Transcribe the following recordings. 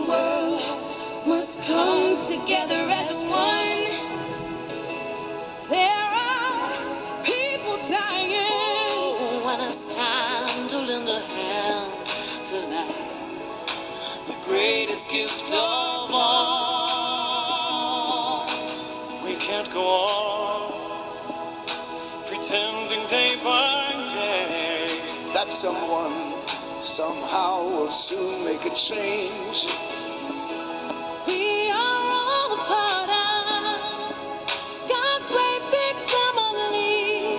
world must come together as one. There are people dying when it's time to lend a hand to life, the greatest gift of all. We can't go on pretending day by day that someone somehow will soon make a change. We are all a part of God's great big family,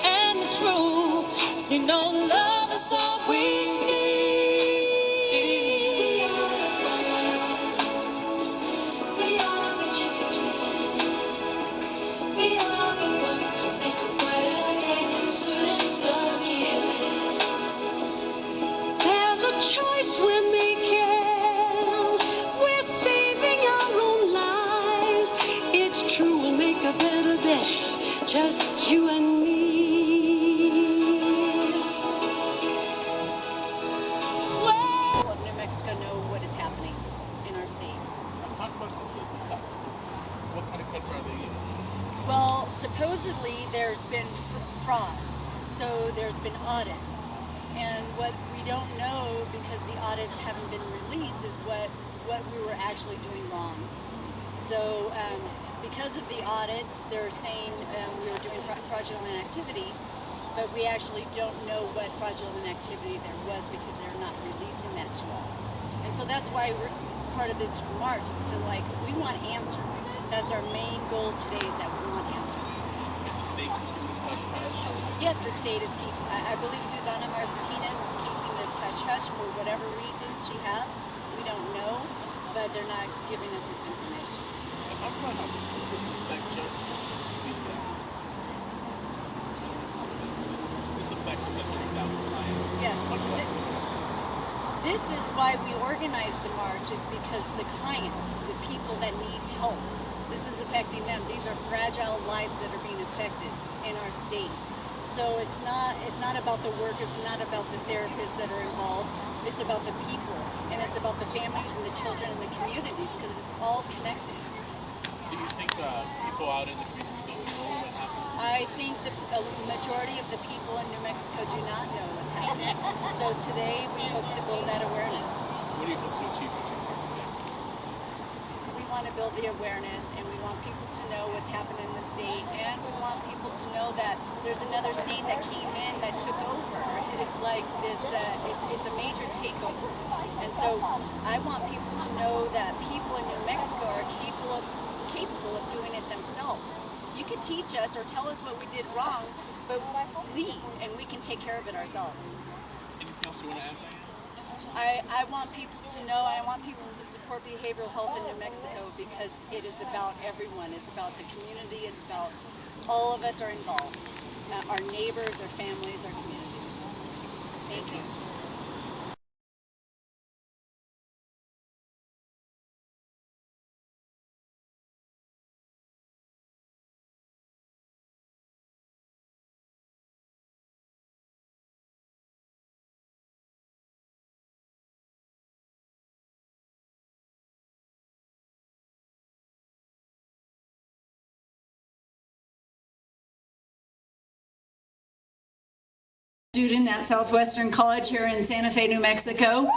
and the truth, you know, love is all we need. We are the children. We are the ones who make a brighter day. So let's start giving. There's a choice we're making. We're saving our own lives. It's true, we'll make a better day. Just you and me. People of New Mexico know what is happening in our state. Talk about the cuts. What kind of cuts are they in? Well, supposedly there's been fraud, so there's been audits, and what we don't know, because the audits haven't been released, is what we were actually doing wrong. So because of the audits, they're saying we were doing fraudulent activity, but we actually don't know what fraudulent activity there was because they're not releasing that to us. And so that's why we're part of this march, is to, like, we want answers. That's our main goal today, is that we want answers. Is the state keeping this hush-hush? Yes, the state is keeping, I believe Susana Martinez is keeping this hush-hush for whatever reasons she has. We don't know, but they're not giving us this information. Now talk about how this doesn't affect just the businesses. This affects 700,000 clients. Yes. This is why we organize the march, is because the clients, the people that need help, this is affecting them. These are fragile lives that are being affected in our state. So it's not about the workers, it's not about the therapists that are involved. It's about the people, and it's about the families and the children and the communities, because it's all connected. Do you think people out in the community don't know what happened? I think the majority of the people in New Mexico do not know what's happening. So today we hope to build that awareness. What do you hope to achieve with your march today? We want to build the awareness, and we want people to know what's happening in the state, and we want people to know that there's another state that came in that took over. It's like this, it's a major takeover. And so I want people to know that people in New Mexico are capable of doing it themselves. You can teach us or tell us what we did wrong, but leave and we can take care of it ourselves. Anything else you want to add, Diane? I want people to know, I want people to support behavioral health in New Mexico, because it is about everyone. It's about the community. It's about all of us are involved. Our neighbors, our families, our communities. Thank you. Student at Southwestern College here in Santa Fe, New Mexico.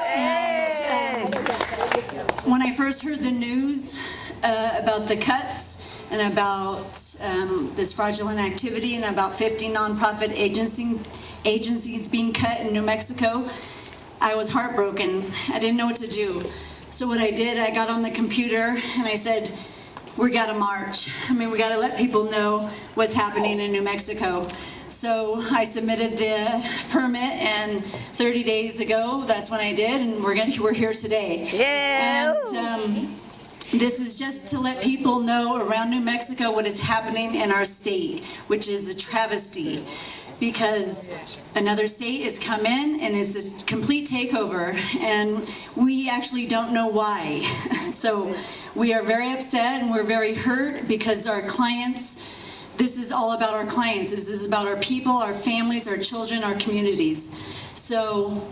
And when I first heard the news about the cuts and about this fraudulent activity and about 50 nonprofit agencies being cut in New Mexico, I was heartbroken. I didn't know what to do. So what I did, I got on the computer and I said, we gotta march. I mean, we gotta let people know what's happening in New Mexico. So I submitted the permit, and 30 days ago, that's when I did, and we're here today. Yeah. And this is just to let people know around New Mexico what is happening in our state, which is a travesty, because another state has come in and it's a complete takeover, and we actually don't know why. So we are very upset and we're very hurt, because our clients, this is all about our clients. This is about our people, our families, our children, our communities. So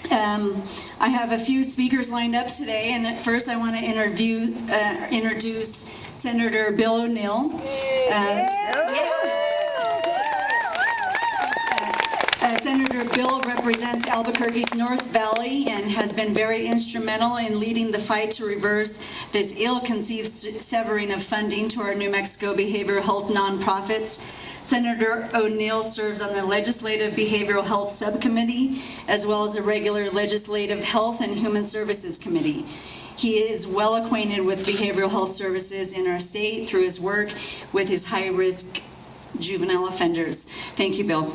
I have a few speakers lined up today, and at first I want to introduce Senator Bill O'Neill. Senator Bill represents Albuquerque's North Valley and has been very instrumental in leading the fight to reverse this ill-conceived severing of funding to our New Mexico behavioral health nonprofits. Senator O'Neill serves on the Legislative Behavioral Health Subcommittee, as well as a regular Legislative Health and Human Services Committee. He is well acquainted with behavioral health services in our state through his work with his high-risk juvenile offenders. Thank you, Bill.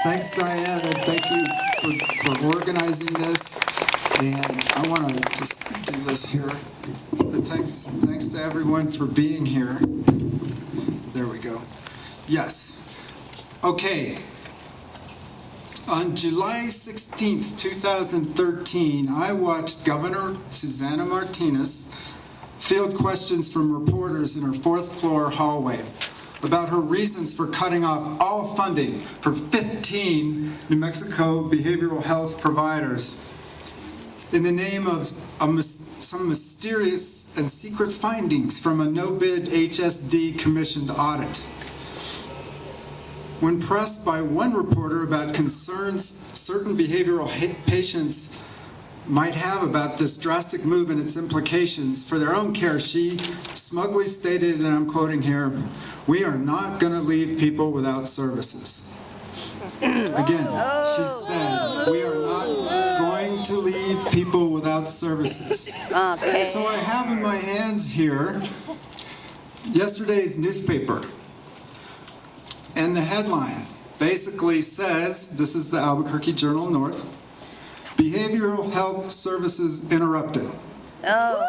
Thanks, Diane, and thank you for organizing this. And I want to just do this here. But thanks to everyone for being here. There we go. Yes. Okay. On July 16th, 2013, I watched Governor Susana Martinez field questions from reporters in her fourth floor hallway about her reasons for cutting off all funding for 15 New Mexico behavioral health providers in the name of some mysterious and secret findings from a no-bid HSD commissioned audit. When pressed by one reporter about concerns certain behavioral patients might have about this drastic move and its implications for their own care, she smugly stated, and I'm quoting here, "We are not going to leave people without services." Again, she said, "We are not going to leave people without services." Okay. So I have in my hands here yesterday's newspaper. And the headline basically says, this is the Albuquerque Journal-North, "Behavioral Health Services Interrupted." Oh.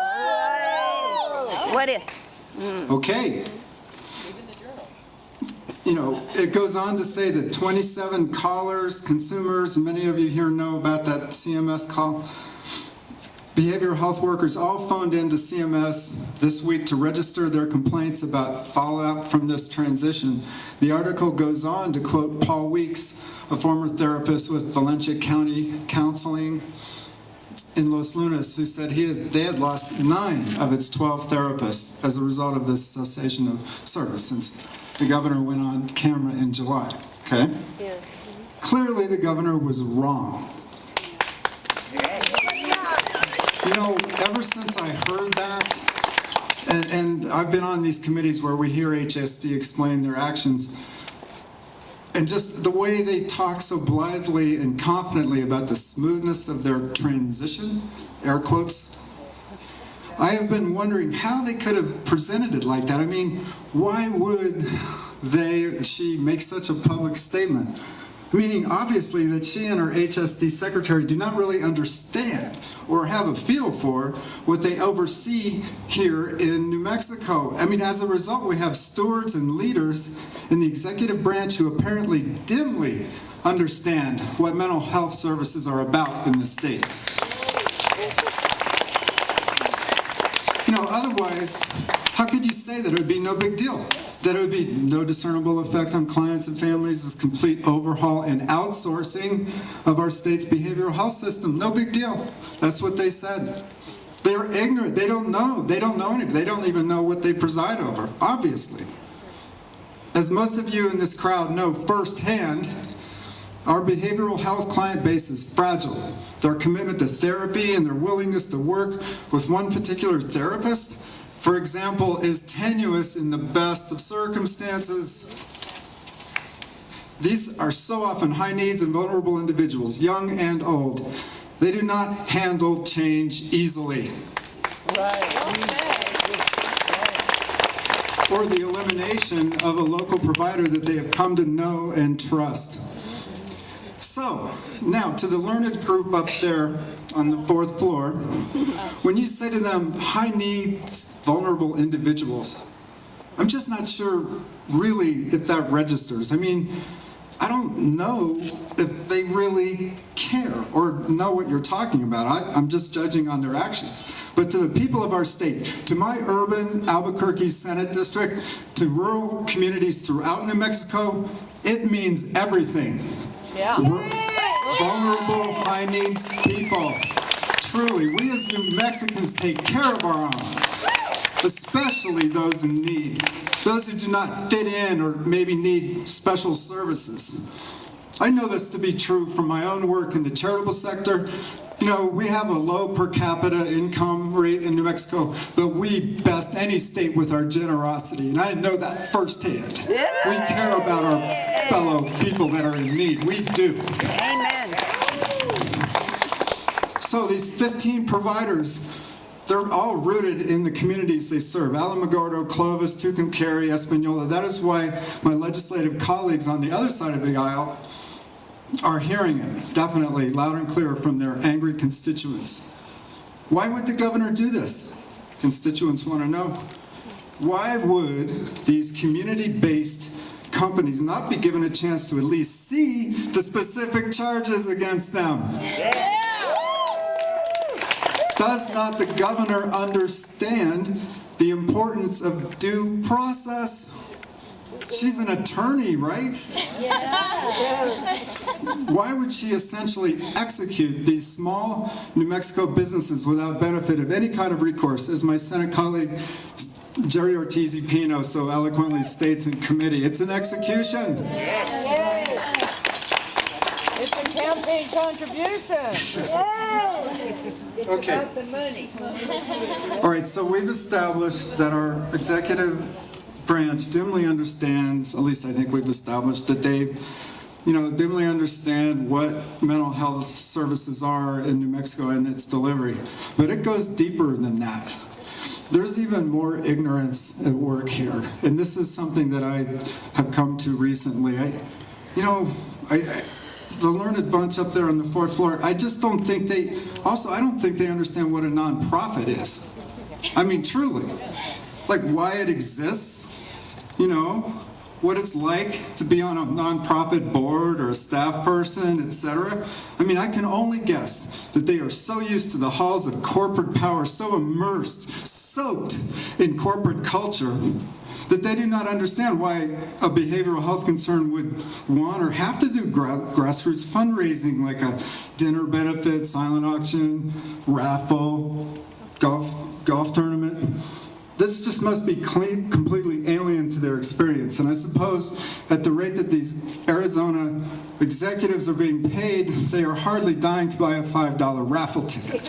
What is? Okay. You know, it goes on to say that 27 callers, consumers, and many of you here know about that CMS call. Behavioral health workers all phoned into CMS this week to register their complaints about fallout from this transition. The article goes on to quote Paul Weeks, a former therapist with Valencia County Counseling in Los Lunas, who said they had lost 9 of its 12 therapists as a result of this cessation of service since the governor went on camera in July. Okay? Yeah. Clearly the governor was wrong. You know, ever since I heard that, and I've been on these committees where we hear HSD explain their actions, and just the way they talk so blithely and confidently about the smoothness of their transition, air quotes, I have been wondering how they could have presented it like that. I mean, why would she make such a public statement? Meaning, obviously, that she and her HSD secretary do not really understand or have a feel for what they oversee here in New Mexico. I mean, as a result, we have stewards and leaders in the executive branch who apparently dimly understand what mental health services are about in the state. You know, otherwise, how could you say that it would be no big deal? That it would be no discernible effect on clients and families, this complete overhaul and outsourcing of our state's behavioral health system. No big deal. That's what they said. They're ignorant. They don't know. They don't know anything. They don't even know what they preside over, obviously. As most of you in this crowd know firsthand, our behavioral health client base is fragile. Their commitment to therapy and their willingness to work with one particular therapist, for example, is tenuous in the best of circumstances. These are so often high needs and vulnerable individuals, young and old. They do not handle change easily. Or the elimination of a local provider that they have come to know and trust. So, now to the learned group up there on the 4th floor, when you say to them, high needs, vulnerable individuals, I'm just not sure really if that registers. I mean, I don't know if they really care or know what you're talking about. I'm just judging on their actions. But to the people of our state, to my urban Albuquerque Senate District, to rural communities throughout New Mexico, it means everything. Yeah. vulnerable, high-needs people. Truly, we as New Mexicans take care of our own, especially those in need, those who do not fit in or maybe need special services. I know this to be true from my own work in the charitable sector. You know, we have a low per capita income rate in New Mexico, but we best any state with our generosity, and I know that firsthand. We care about our fellow people that are in need. We do. Amen. So these 15 providers, they're all rooted in the communities they serve. Alamogordo, Clovis, Tucumcari, Espanola. That is why my legislative colleagues on the other side of the aisle are hearing it, definitely, loud and clear from their angry constituents. Why would the governor do this? Constituents want to know. Why would these community-based companies not be given a chance to at least see the specific charges against them? Does not the governor understand the importance of due process? She's an attorney, right? Yeah. Why would she essentially execute these small New Mexico businesses without benefit of any kind of recourse, as my Senate colleague Jerry Ortiz-Pino so eloquently states in committee? It's an execution. It's a campaign contribution. Okay. About the money. All right, so we've established that our executive branch dimly understands, at least I think we've established that they, dimly understand what mental health services are in New Mexico and its delivery. But it goes deeper than that. There's even more ignorance at work here. And this is something that I have come to recently. The learned bunch up there on the fourth floor, I just don't think I don't think they understand what a nonprofit is. I mean, truly. Like why it exists, what it's like to be on a nonprofit board or a staff person, etc. I mean, I can only guess that they are so used to the halls of corporate power, so immersed, soaked in corporate culture, that they do not understand why a behavioral health concern would want or have to do grassroots fundraising like a dinner benefit, silent auction, raffle, golf tournament. This just must be completely alien to their experience. And I suppose at the rate that these Arizona executives are being paid, they are hardly dying to buy a $5 raffle ticket.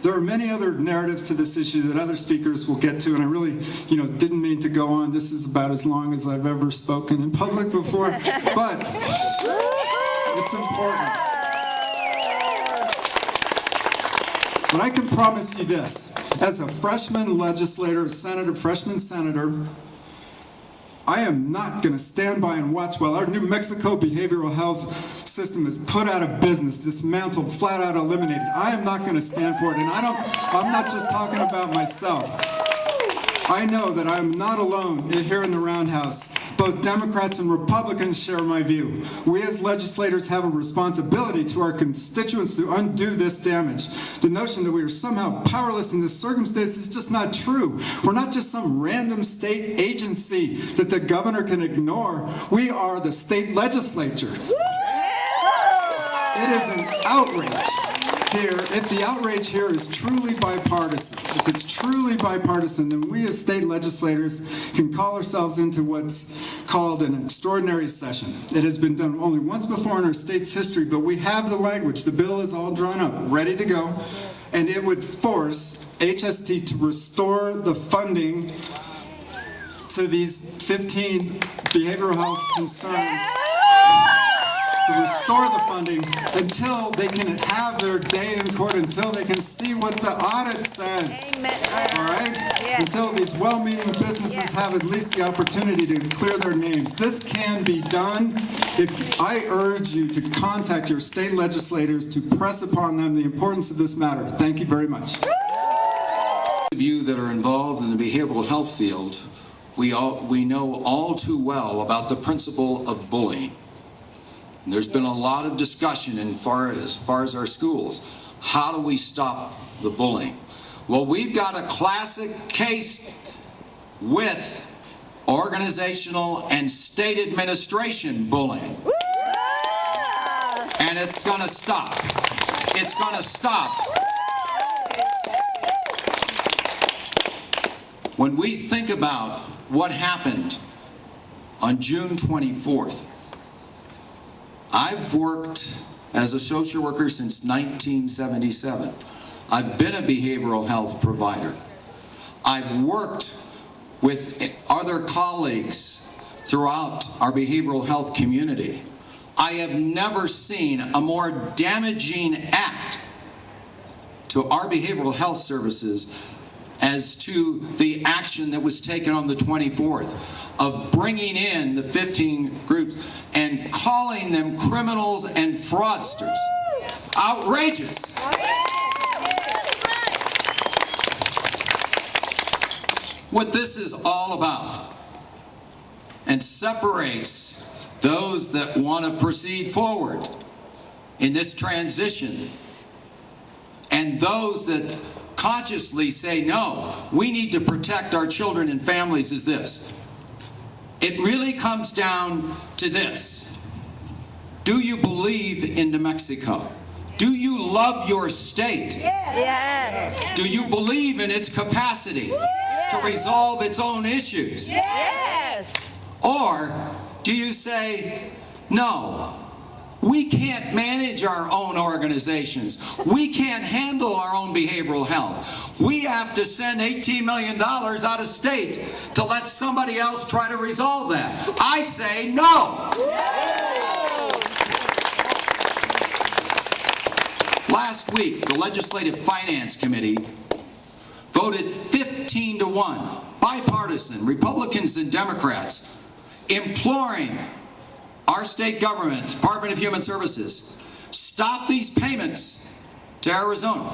There are many other narratives to this issue that other speakers will get to, and I really, didn't mean to go on. This is about as long as I've ever spoken in public before, but it's important. But I can promise you this, as a freshman legislator, freshman senator, I am not going to stand by and watch while our New Mexico behavioral health system is put out of business, dismantled, flat out eliminated. I am not going to stand for it, and I'm not just talking about myself. I know that I'm not alone here in the Roundhouse. Both Democrats and Republicans share my view. We as legislators have a responsibility to our constituents to undo this damage. The notion that we are somehow powerless in this circumstance is just not true. We're not just some random state agency that the governor can ignore. We are the state legislature. It is an outrage here. If the outrage here is truly bipartisan, if it's truly bipartisan, then we as state legislators can call ourselves into what's called an extraordinary session. It has been done only once before in our state's history, but we have the language. The bill is all drawn up, ready to go, and it would force HST to restore the funding to these 15 behavioral health concerns, to restore the funding until they can have their day in court, until they can see what the audit says. Amen. All right? Yeah. Until these well-meaning businesses have at least the opportunity to clear their names. This can be done. I urge you to contact your state legislators to press upon them the importance of this matter. Thank you very much. Those of you that are involved in the behavioral health field, we know all too well about the principle of bullying. And there's been a lot of discussion as far as our schools. How do we stop the bullying? Well, we've got a classic case with organizational and state administration bullying. And it's gonna stop. It's gonna stop. When we think about what happened on June 24th, I've worked as a social worker since 1977. I've been a behavioral health provider. I've worked with other colleagues throughout our behavioral health community. I have never seen a more damaging act to our behavioral health services as to the action that was taken on the 24th of bringing in the 15 groups and calling them criminals and fraudsters. Outrageous. What this is all about, and separates those that want to proceed forward in this transition and those that consciously say, no, we need to protect our children and families, is this. It really comes down to this. Do you believe in New Mexico? Do you love your state? Yes. Do you believe in its capacity to resolve its own issues? Yes. Or do you say, no, we can't manage our own organizations. We can't handle our own behavioral health. We have to send $18 million out of state to let somebody else try to resolve that. I say no. Last week, the Legislative Finance Committee voted 15-1, bipartisan, Republicans and Democrats, imploring our state government, Department of Human Services, stop these payments to Arizona.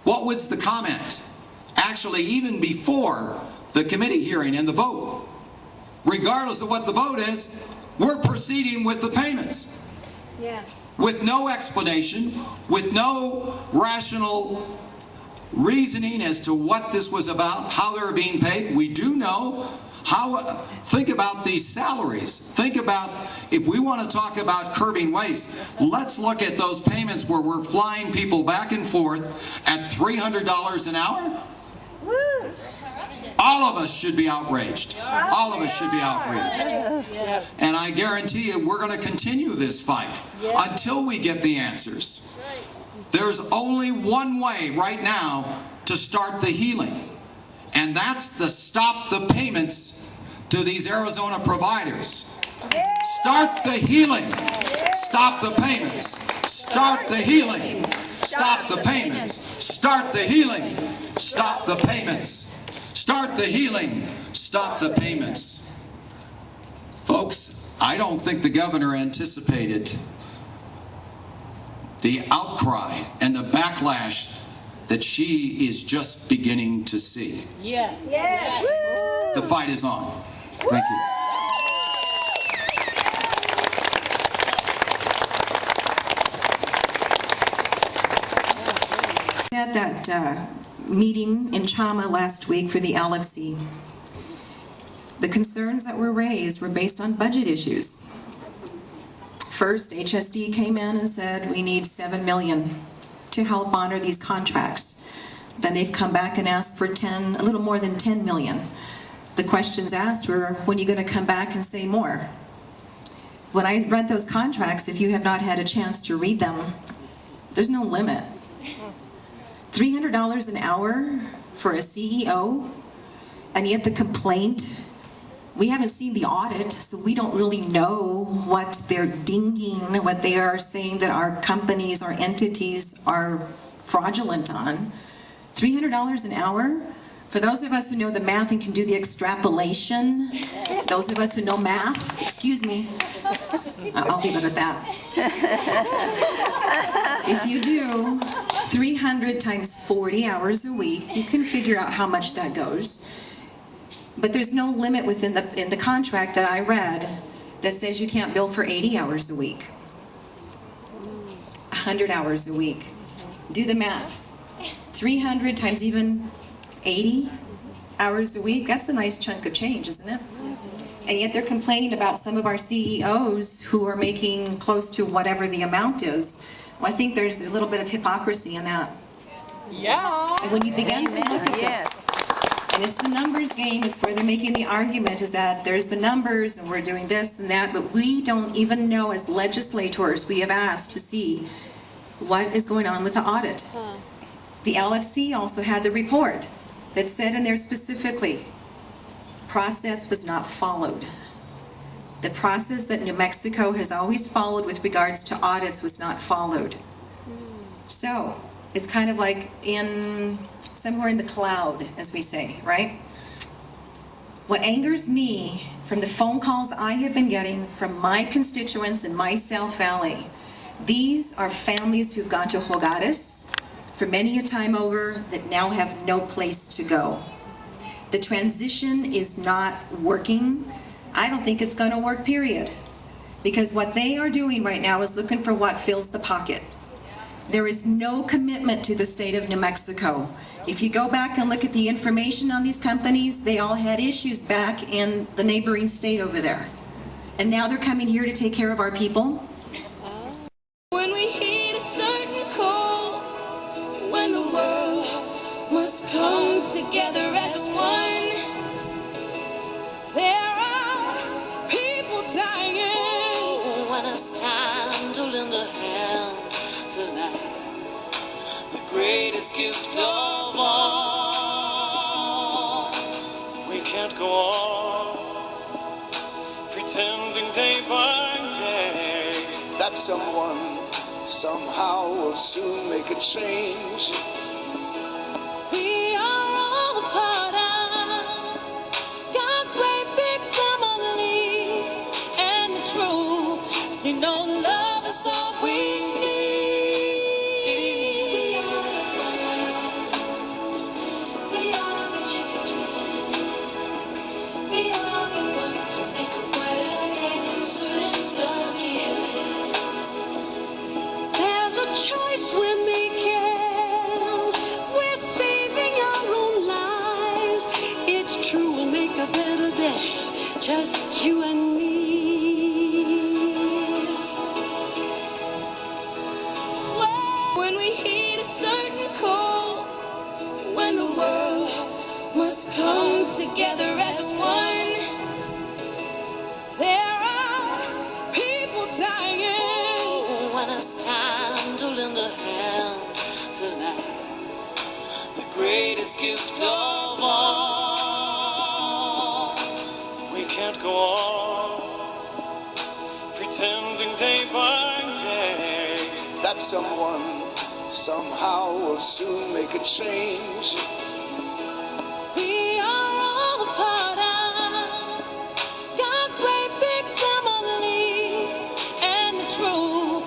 What was the comment? Actually, even before the committee hearing and the vote, regardless of what the vote is, we're proceeding with the payments. Yeah. With no explanation, with no rational reasoning as to what this was about, how they were being paid. We do know how. Think about these salaries. Think about, if we want to talk about curbing waste, let's look at those payments where we're flying people back and forth at $300 an hour. All of us should be outraged. All of us should be outraged. And I guarantee you, we're going to continue this fight until we get the answers. There's only one way right now to start the healing, and that's to stop the payments to these Arizona providers. Start the healing. Stop the payments. Start the healing. Stop the payments. Start the healing. Stop the payments. Start the healing. Stop the payments. Folks, I don't think the governor anticipated the outcry and the backlash that she is just beginning to see. Yes. The fight is on. Thank you. At that meeting in Chama last week for the LFC, the concerns that were raised were based on budget issues. First, HSD came in and said, we need $7 million to help honor these contracts. Then they've come back and asked for a little more than $10 million. The questions asked were, when are you going to come back and say more? When I read those contracts, if you have not had a chance to read them, there's no limit. $300 an hour for a CEO, and yet the complaint, we haven't seen the audit, so we don't really know what they're dinging, what they are saying that our companies, our entities are fraudulent on. $300 an hour? For those of us who know the math and can do the extrapolation, those of us who know math, excuse me, I'll leave it at that. If you do 300 times 40 hours a week, you can figure out how much that goes. But there's no limit in the contract that I read that says you can't bill for 80 hours a week. 100 hours a week. Do the math. 300 times even 80 hours a week, that's a nice chunk of change, isn't it? And yet they're complaining about some of our CEOs who are making close to whatever the amount is. Well, I think there's a little bit of hypocrisy in that. Yeah. And when you begin to look at Yes. this, and it's the numbers game, is where they're making the argument is that there's the numbers and we're doing this and that, but we don't even know as legislators, we have asked to see what is going on with the audit. The LFC also had the report that said in there specifically, process was not followed. The process that New Mexico has always followed with regards to audits was not followed. So it's kind of like somewhere in the cloud, as we say, right? What angers me from the phone calls I have been getting from my constituents in my South Valley, these are families who've gone to hogares for many a time over that now have no place to go. The transition is not working. I don't think it's going to work, period. Because what they are doing right now is looking for what fills the pocket. There is no commitment to the state of New Mexico. If you go back and look at the information on these companies, they all had issues back in the neighboring state over there. And now they're coming here to take care of our people. When we hit a certain call, when the world must come together as one, there are people dying. When it's time to lend a hand to life, the greatest gift of all. We can't go on pretending day by day that someone somehow will soon make a change. We are all a part of God's great big family, and the truth, love is all we need. We are the children. We are the ones who make a brighter day, so let's start giving. There's a choice we're making. We're saving our own lives. It's true, we'll make a better day, just you and me. When we hit a certain call, when the world must come together as one, there are people dying. When it's time to lend a hand to life, the greatest gift of all. We can't go on pretending day by day that someone somehow will soon make a change. We are all a part of God's great big family, and the truth,